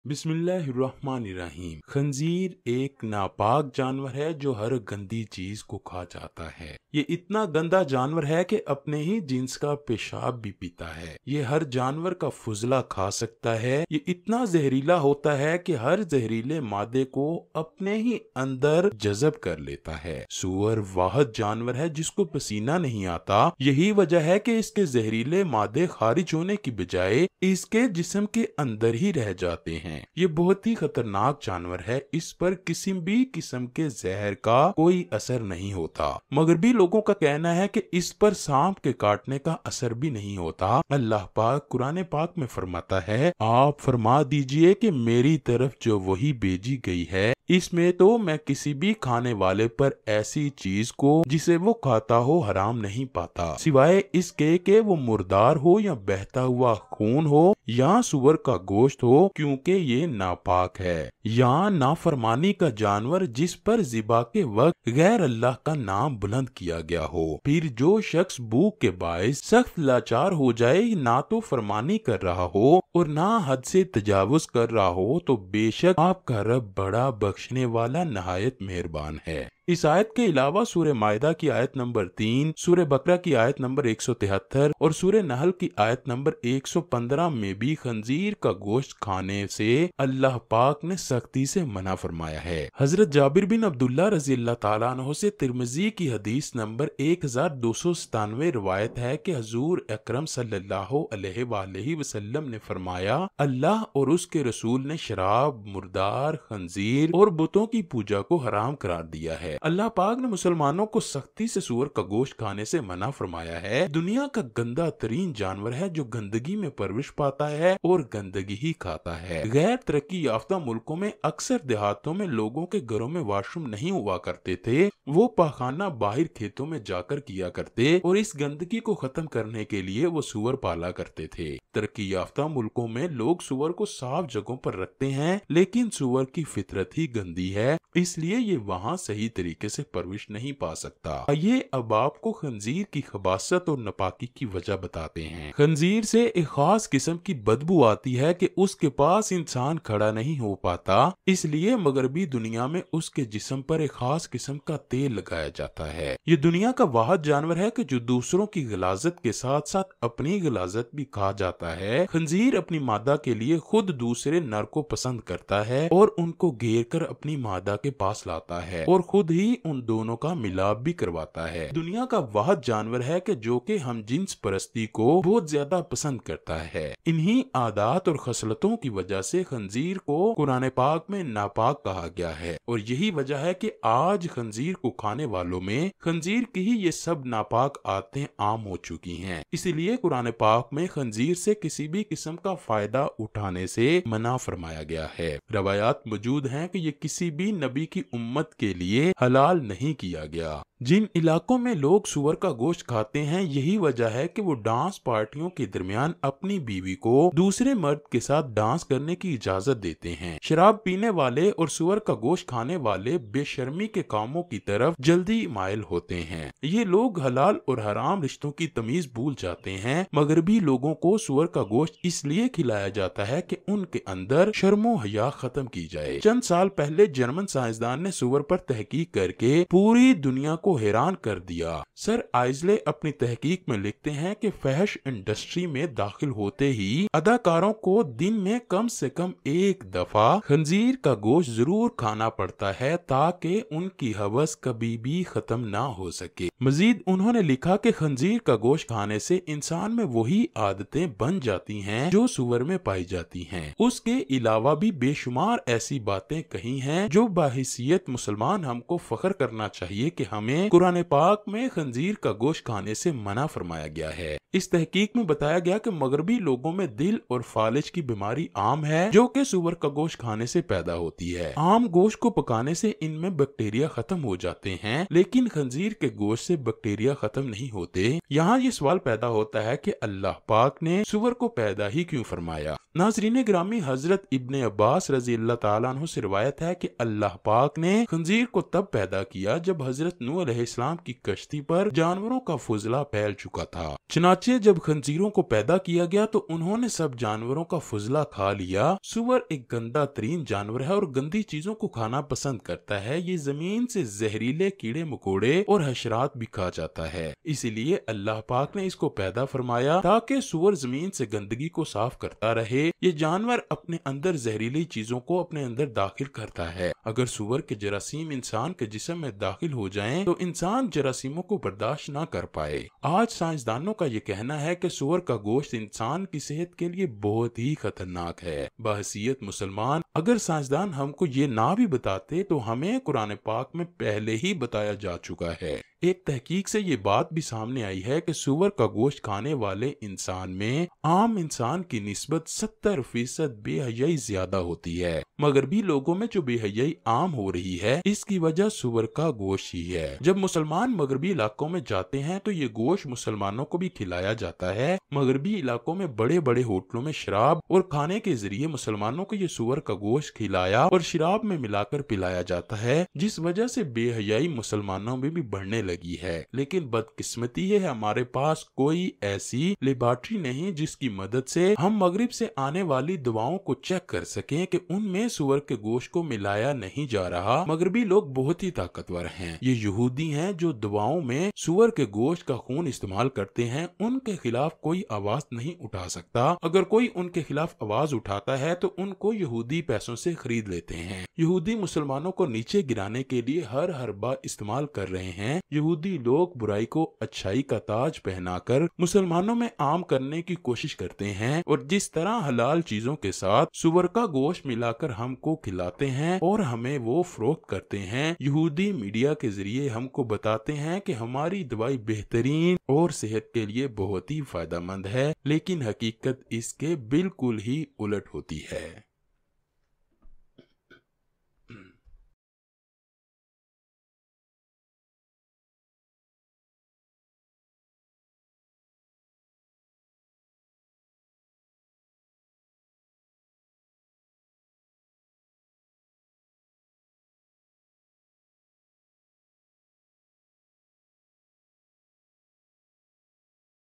बिस्मिल्लाहिर्रहमानिर्रहीम। खंजीर एक नापाक जानवर है जो हर गंदी चीज को खा जाता है। ये इतना गंदा जानवर है कि अपने ही जिन्स का पेशाब भी पीता है। ये हर जानवर का फुजला खा सकता है। ये इतना जहरीला होता है कि हर जहरीले मादे को अपने ही अंदर जज़ब कर लेता है। सूअर वाहिद जानवर है जिसको पसीना नहीं आता। यही वजह है कि इसके जहरीले मादे खारिज होने की बजाय इसके जिस्म के अंदर ही रह जाते हैं। ये बहुत ही खतरनाक जानवर है। इस पर किसी भी किस्म के जहर का कोई असर नहीं होता। मगरबी लोगों का कहना है कि इस पर सांप के काटने का असर भी नहीं होता। अल्लाह पाक कुरान पाक में फरमाता है, आप फरमा दीजिए कि मेरी तरफ जो वही भेजी गई है इसमें तो मैं किसी भी खाने वाले पर ऐसी चीज को जिसे वो खाता हो हराम नहीं पाता, सिवाय इसके कि वो मुर्दार हो या बहता हुआ खून हो या सुअर का गोश्त हो, क्योंकि ये नापाक है। या नाफरमानी का जानवर जिस पर ज़िबा के वक्त गैर अल्लाह का नाम बुलंद किया गया हो। फिर जो शख्स भूख के बायस सख्त लाचार हो जाए, ना तो फरमानी कर रहा हो और ना हद से तजावुज कर रहा हो, तो बेशक आपका रब बड़ा बख्शने वाला नहायत मेहरबान है। इस आयत के अलावा सूरह माइदा की आयत नंबर 3, सूरह बकरा की आयत नंबर 173 और सूरह नहल की आयत नंबर 115 में भी खंजीर का गोश्त खाने से अल्लाह पाक ने सख्ती से मना फरमाया है। हजरत जाबिर बिन अब्दुल्ला रजी अल्लाह ताला अन्हु से तिरमिजी की हदीस नंबर 1297 रिवायत है कि हजूर अकरम सल्लल्लाहु अलैहि वसल्लम ने फरमाया, अल्लाह और उसके रसूल ने शराब, मुर्दार, खंजीर और बुतों की पूजा को हराम करार दिया है। अल्लाह पाक ने मुसलमानों को सख्ती से सूअर का गोश्त खाने से मना फरमाया है। दुनिया का गंदा तरीन जानवर है जो गंदगी में परवरिश पाता है और गंदगी ही खाता है। गैर तरक्की याफ्ता मुल्कों में अक्सर देहातों में लोगों के घरों में वाशरूम नहीं हुआ करते थे। वो पाखाना बाहर खेतों में जाकर किया करते और इस गंदगी को खत्म करने के लिए वो सूअर पाला करते थे। तरक्की याफ्ता मुल्कों में लोग सूअर को साफ जगहों पर रखते हैं, लेकिन सूअर की फितरत ही गंदी है, इसलिए ये वहाँ सही तरीके से परवरिश नहीं पा सकता। ये अब आपको खंजीर की खबासत और नपाकी की वजह बताते हैं। खंजीर से एक खास किस्म की बदबू आती है कि उसके पास इंसान खड़ा नहीं हो पाता, इसलिए मगरबी दुनिया में उसके जिस्म पर एक खास किस्म का तेल लगाया जाता है। ये दुनिया का वाहिद जानवर है कि जो दूसरों की गलाजत के साथ साथ अपनी गलाजत भी खा जाता है। खंजीर अपनी मादा के लिए खुद दूसरे नर को पसंद करता है और उनको घेर कर अपनी मादा के पास लाता है और खुद ही उन दोनों का मिलाप भी करवाता है। दुनिया का वाहिद जानवर है कि जो कि हम जिन्स परस्ती को बहुत ज्यादा पसंद करता है। इन्हीं आदात और खसलतों की वजह से खंजीर को कुरान पाक में नापाक कहा गया है और यही वजह है कि आज खंजीर को खाने वालों में खंजीर की ही ये सब नापाक आदतें आम हो चुकी हैं। इसीलिए कुरान पाक में खंजीर से किसी भी किस्म का फायदा उठाने से मना फरमाया गया है। रवायात मौजूद हैं कि ये किसी भी नबी की उम्मत के लिए हलाल नहीं किया गया। जिन इलाकों में लोग सुअर का गोश्त खाते हैं, यही वजह है कि वो डांस पार्टियों के दरमियान अपनी बीवी को दूसरे मर्द के साथ डांस करने की इजाजत देते हैं। शराब पीने वाले और सुअर का गोश्त खाने वाले बेशर्मी के कामों की तरफ जल्दी माइल होते हैं। ये लोग हलाल और हराम रिश्तों की तमीज भूल जाते हैं। मगरबी लोगों को सुअर का गोश्त इसलिए खिलाया जाता है कि उनके अंदर शर्मो हया खत्म की जाए। चंद साल पहले जर्मन साइंसदान ने सुअर पर तहकीक करके पूरी दुनिया को हैरान कर दिया। सर आइजले अपनी तहकीक में लिखते हैं कि फहश इंडस्ट्री में दाखिल होते ही अदाकारों को दिन में कम से कम एक दफा खंजीर का गोश्त जरूर खाना पड़ता है ताकि उनकी हवस कभी भी खत्म ना हो सके। मजीद उन्होंने लिखा कि खंजीर का गोश्त खाने से इंसान में वही आदतें बन जाती हैं जो सुअर में पाई जाती हैं। उसके अलावा भी बेशुमार ऐसी बातें कही हैं जो बाहिसियत मुसलमान हमको फख्र करना चाहिए कि हमें कुरान पाक में खंजीर का गोश्त खाने से मना फरमाया गया है। इस तहकीक में बताया गया कि मगरबी लोगों में दिल और फालिज की बीमारी आम है जो कि सुअर का गोश्त खाने से पैदा होती है। आम गोश्त को पकाने से इनमें बैक्टीरिया खत्म हो जाते हैं, लेकिन खंजीर के गोश्त से बैक्टीरिया खत्म नहीं होते। यहाँ ये सवाल पैदा होता है कि अल्लाह पाक ने सुअर को पैदा ही क्यों फरमाया। नाज़रीन ग्रामी, हजरत इब्ने अब्बास रजी अल्लाह ताला अन्हु से रिवायत है कि अल्लाह पाक ने खंजीर को तब पैदा किया जब हजरत नूह अलैहिस्सलाम की कश्ती पर जानवरों का फुजला फैल चुका था। चनाचे जब खंजीरों को पैदा किया गया तो उन्होंने सब जानवरों का फुजला खा लिया। सूअर एक गंदा तरीन जानवर है और गंदी चीजों को खाना पसंद करता है। ये जमीन से जहरीले कीड़े मकोड़े और हशरात भी खा जाता है। इसीलिए अल्लाह पाक ने इसको पैदा फरमाया ताकि सूअर जमीन से गंदगी को साफ करता रहे। ये जानवर अपने अंदर जहरीली चीजों को अपने अंदर दाखिल करता है। अगर सूअर के जरासीम इंसान के जिस्म में दाखिल हो जाएं तो इंसान जरासीमों को बर्दाश्त ना कर पाए। आज साइंसदानों का ये कहना है कि सूअर का गोश्त इंसान की सेहत के लिए बहुत ही खतरनाक है। बहसीयत मुसलमान अगर साइंसदान हमको ये ना भी बताते तो हमें कुरान पाक में पहले ही बताया जा चुका है। एक तहकीक से ये बात भी सामने आई है कि सूअर का गोश्त खाने वाले इंसान में आम इंसान की निस्बत 70% बेहयाई ज्यादा होती है। मगरबी लोगों में जो बेहयाई आम हो रही है इसकी वजह सूअर का गोश्त ही है। जब मुसलमान मगरबी इलाकों में जाते हैं तो ये गोश्त मुसलमानों को भी खिलाया जाता है। मगरबी इलाकों में बड़े बड़े होटलों में शराब और खाने के जरिए मुसलमानों को ये सूअर का गोश्त खिलाया और शराब में मिलाकर पिलाया जाता है, जिस वजह से बेहयाई मुसलमानों में भी बढ़ने लगी है। लेकिन बदकिस्मती है हमारे पास कोई ऐसी लेबॉर्ट्री नहीं जिसकी मदद से हम मगरिब से आने वाली दवाओं को चेक कर सकें कि उनमें सूअर के गोश्त को मिलाया नहीं जा रहा। मगरबी लोग बहुत ही ताकतवर हैं। ये यहूदी हैं जो दवाओं में सूअर के गोश्त का खून इस्तेमाल करते हैं। उनके खिलाफ कोई आवाज नहीं उठा सकता। अगर कोई उनके खिलाफ आवाज उठाता है तो उनको यहूदी पैसों से खरीद लेते हैं। यहूदी मुसलमानों को नीचे गिराने के लिए हर हरबा इस्तेमाल कर रहे हैं। यहूदी लोग बुराई को अच्छाई का ताज पहनाकर मुसलमानों में आम करने की कोशिश करते हैं और जिस तरह हलाल चीजों के साथ सूअर का गोश्त मिलाकर हमको खिलाते हैं और हमें वो फरोख्त करते हैं। यहूदी मीडिया के जरिए हमको बताते हैं कि हमारी दवाई बेहतरीन और सेहत के लिए बहुत ही फायदेमंद है, लेकिन हकीकत इसके बिल्कुल ही उलट होती है।